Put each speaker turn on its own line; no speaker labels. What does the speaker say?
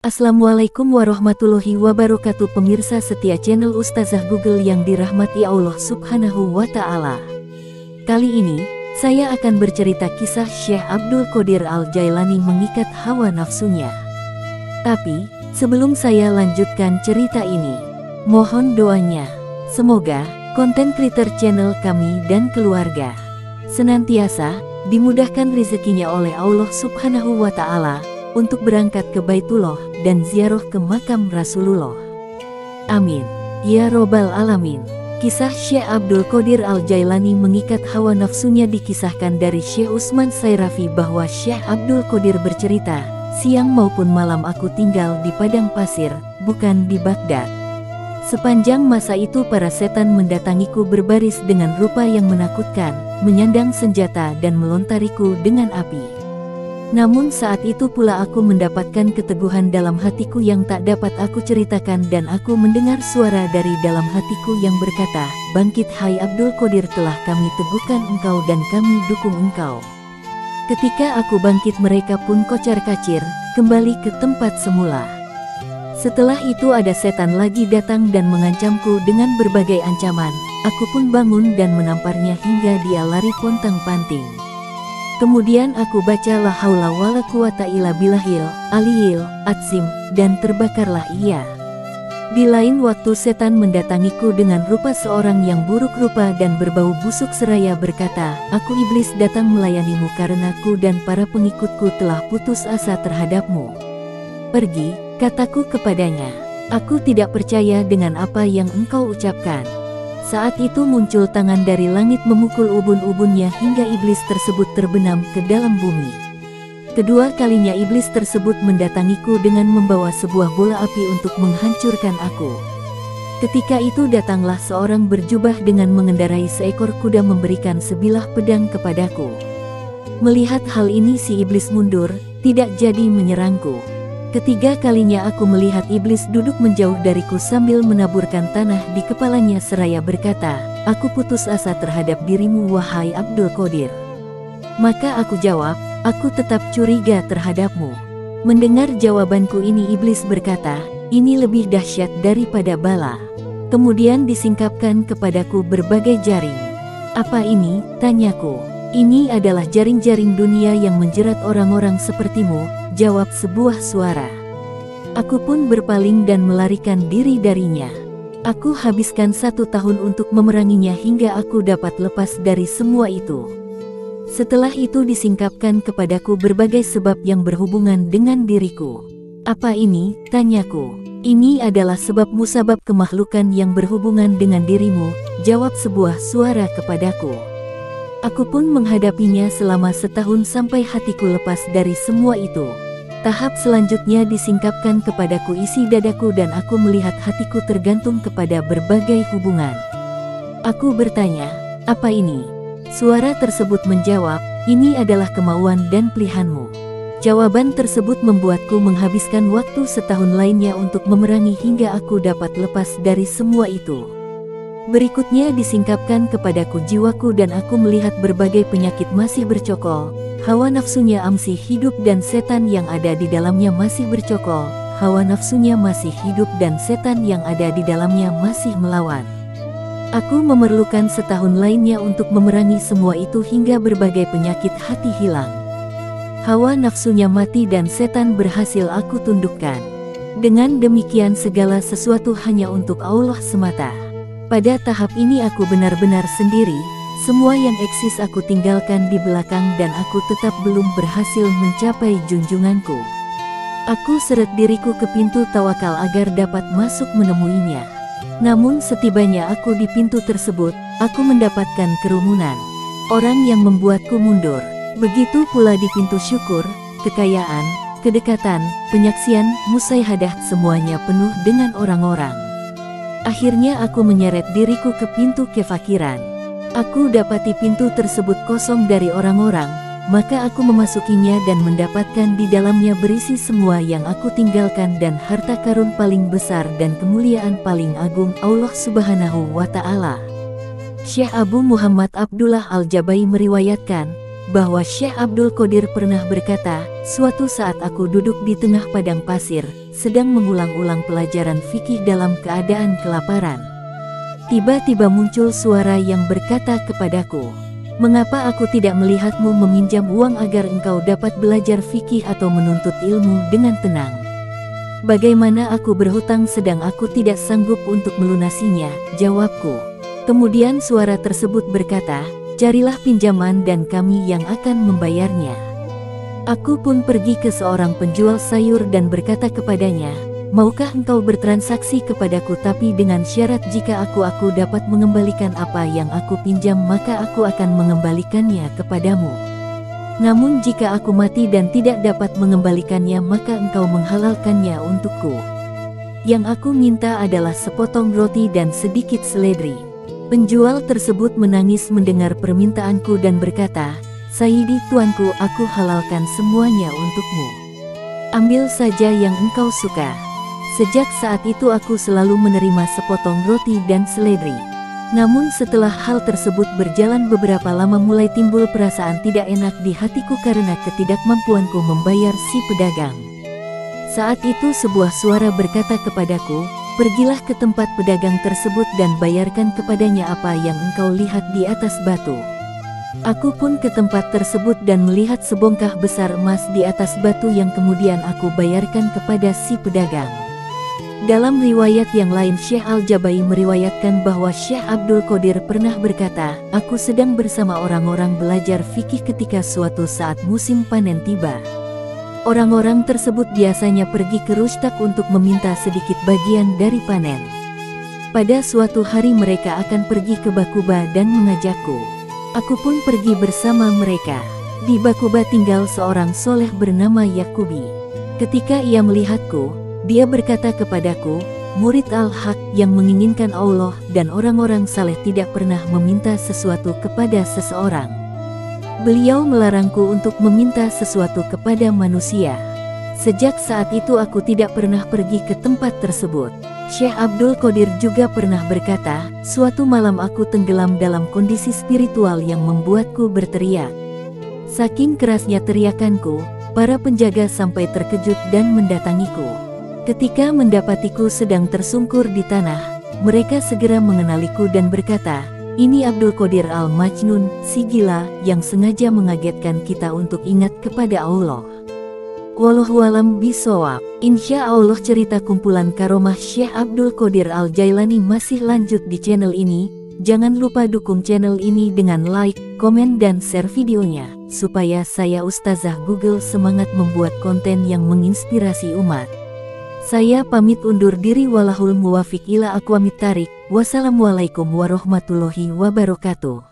Assalamualaikum warahmatullahi wabarakatuh. Pemirsa setia channel Ustazah Google yang dirahmati Allah Subhanahu wa Ta'ala. Kali ini, saya akan bercerita kisah Syekh Abdul Qodir Al-Jailani mengikat hawa nafsunya. Tapi, sebelum saya lanjutkan cerita ini, mohon doanya. Semoga konten kreator channel kami dan keluarga senantiasa dimudahkan rezekinya oleh Allah Subhanahu wa Ta'ala untuk berangkat ke Baitullah dan ziarah ke makam Rasulullah. Amin. Ya Robbal Alamin. Kisah Syekh Abdul Qodir Al-Jailani mengikat hawa nafsunya dikisahkan dari Syekh Utsman Sairafi bahwa Syekh Abdul Qodir bercerita, siang maupun malam aku tinggal di padang pasir, bukan di Baghdad. Sepanjang masa itu para setan mendatangiku berbaris dengan rupa yang menakutkan, menyandang senjata dan melontariku dengan api. Namun saat itu pula aku mendapatkan keteguhan dalam hatiku yang tak dapat aku ceritakan dan aku mendengar suara dari dalam hatiku yang berkata, "Bangkit hai Abdul Qodir, telah kami teguhkan engkau dan kami dukung engkau." Ketika aku bangkit mereka pun kocar-kacir, kembali ke tempat semula. Setelah itu ada setan lagi datang dan mengancamku dengan berbagai ancaman, aku pun bangun dan menamparnya hingga dia lari pontang-panting. Kemudian aku baca la haula wala quwata illa billahil aliyil azim dan terbakarlah ia. Di lain waktu setan mendatangiku dengan rupa seorang yang buruk rupa dan berbau busuk seraya berkata, "Aku iblis datang melayanimu karena aku dan para pengikutku telah putus asa terhadapmu. Pergi," kataku kepadanya. "Aku tidak percaya dengan apa yang engkau ucapkan." Saat itu muncul tangan dari langit memukul ubun-ubunnya hingga iblis tersebut terbenam ke dalam bumi. Kedua kalinya iblis tersebut mendatangiku dengan membawa sebuah bola api untuk menghancurkan aku. Ketika itu datanglah seorang berjubah dengan mengendarai seekor kuda memberikan sebilah pedang kepadaku. Melihat hal ini si iblis mundur, tidak jadi menyerangku. Ketiga kalinya aku melihat iblis duduk menjauh dariku sambil menaburkan tanah di kepalanya seraya berkata, "Aku putus asa terhadap dirimu wahai Abdul Qodir." Maka aku jawab, "Aku tetap curiga terhadapmu." Mendengar jawabanku ini iblis berkata, "Ini lebih dahsyat daripada bala." Kemudian disingkapkan kepadaku berbagai jaring. "Apa ini?" tanyaku. "Ini adalah jaring-jaring dunia yang menjerat orang-orang sepertimu," jawab sebuah suara. Aku pun berpaling dan melarikan diri darinya. Aku habiskan 1 tahun untuk memeranginya hingga aku dapat lepas dari semua itu. Setelah itu disingkapkan kepadaku berbagai sebab yang berhubungan dengan diriku. "Apa ini?" tanyaku. "Ini adalah sebab musabab kemakhlukan yang berhubungan dengan dirimu," jawab sebuah suara kepadaku. Aku pun menghadapinya selama 1 tahun sampai hatiku lepas dari semua itu. Tahap selanjutnya disingkapkan kepadaku isi dadaku dan aku melihat hatiku tergantung kepada berbagai hubungan. Aku bertanya, "Apa ini?" Suara tersebut menjawab, "Ini adalah kemauan dan pilihanmu." Jawaban tersebut membuatku menghabiskan waktu 1 tahun lainnya untuk memerangi hingga aku dapat lepas dari semua itu. Berikutnya disingkapkan kepadaku jiwaku dan aku melihat berbagai penyakit masih bercokol, hawa nafsunya masih hidup dan setan yang ada di dalamnya masih bercokol, hawa nafsunya masih hidup dan setan yang ada di dalamnya masih melawan. Aku memerlukan 1 tahun lainnya untuk memerangi semua itu hingga berbagai penyakit hati hilang. Hawa nafsunya mati dan setan berhasil aku tundukkan. Dengan demikian segala sesuatu hanya untuk Allah semata. Pada tahap ini aku benar-benar sendiri, semua yang eksis aku tinggalkan di belakang dan aku tetap belum berhasil mencapai junjunganku. Aku seret diriku ke pintu tawakal agar dapat masuk menemuinya. Namun setibanya aku di pintu tersebut, aku mendapatkan kerumunan. Orang yang membuatku mundur. Begitu pula di pintu syukur, kekayaan, kedekatan, penyaksian, musaihadah semuanya penuh dengan orang-orang. Akhirnya aku menyeret diriku ke pintu kefakiran. Aku dapati pintu tersebut kosong dari orang-orang, maka aku memasukinya dan mendapatkan di dalamnya berisi semua yang aku tinggalkan dan harta karun paling besar dan kemuliaan paling agung Allah Subhanahu wa Ta'ala. Syekh Abu Muhammad Abdullah Al-Jabai meriwayatkan bahwa Syekh Abdul Qadir pernah berkata, suatu saat aku duduk di tengah padang pasir, sedang mengulang-ulang pelajaran fikih dalam keadaan kelaparan. Tiba-tiba muncul suara yang berkata kepadaku, "Mengapa aku tidak melihatmu meminjam uang agar engkau dapat belajar fikih atau menuntut ilmu dengan tenang? Bagaimana aku berhutang sedang aku tidak sanggup untuk melunasinya?" Jawabku. Kemudian suara tersebut berkata, "Carilah pinjaman dan kami yang akan membayarnya." Aku pun pergi ke seorang penjual sayur dan berkata kepadanya, "Maukah engkau bertransaksi kepadaku tapi dengan syarat jika aku dapat mengembalikan apa yang aku pinjam maka aku akan mengembalikannya kepadamu. Namun jika aku mati dan tidak dapat mengembalikannya maka engkau menghalalkannya untukku. Yang aku minta adalah sepotong roti dan sedikit seledri." Penjual tersebut menangis mendengar permintaanku dan berkata, "Sayyidi tuanku, aku halalkan semuanya untukmu. Ambil saja yang engkau suka." Sejak saat itu aku selalu menerima sepotong roti dan seledri. Namun setelah hal tersebut berjalan beberapa lama mulai timbul perasaan tidak enak di hatiku karena ketidakmampuanku membayar si pedagang. Saat itu sebuah suara berkata kepadaku, "Pergilah ke tempat pedagang tersebut dan bayarkan kepadanya apa yang engkau lihat di atas batu." Aku pun ke tempat tersebut dan melihat sebongkah besar emas di atas batu yang kemudian aku bayarkan kepada si pedagang. Dalam riwayat yang lain Syekh Al-Jabai meriwayatkan bahwa Syekh Abdul Qadir pernah berkata, "Aku sedang bersama orang-orang belajar fikih ketika suatu saat musim panen tiba. Orang-orang tersebut biasanya pergi ke Rustak untuk meminta sedikit bagian dari panen. Pada suatu hari mereka akan pergi ke Bakuba dan mengajakku. Aku pun pergi bersama mereka. Di Bakuba tinggal seorang soleh bernama Yakubi. Ketika ia melihatku, dia berkata kepadaku, 'Murid Al-Haq yang menginginkan Allah dan orang-orang saleh tidak pernah meminta sesuatu kepada seseorang. Beliau melarangku untuk meminta sesuatu kepada manusia.' Sejak saat itu aku tidak pernah pergi ke tempat tersebut." Syekh Abdul Qadir juga pernah berkata, "Suatu malam aku tenggelam dalam kondisi spiritual yang membuatku berteriak. Saking kerasnya teriakanku, para penjaga sampai terkejut dan mendatangiku. Ketika mendapatiku sedang tersungkur di tanah, mereka segera mengenaliku dan berkata, 'Ini Abdul Qadir Al-Majnun, si gila yang sengaja mengagetkan kita untuk ingat kepada Allah.'" Wallahualam bisawab. Insya Allah cerita kumpulan karomah Syekh Abdul Qadir Al-Jailani masih lanjut di channel ini. Jangan lupa dukung channel ini dengan like, komen dan share videonya, supaya saya Ustazah Google semangat membuat konten yang menginspirasi umat. Saya pamit undur diri, walahul muwafiq ila aqwamit thariq. Wassalamualaikum warahmatullahi wabarakatuh.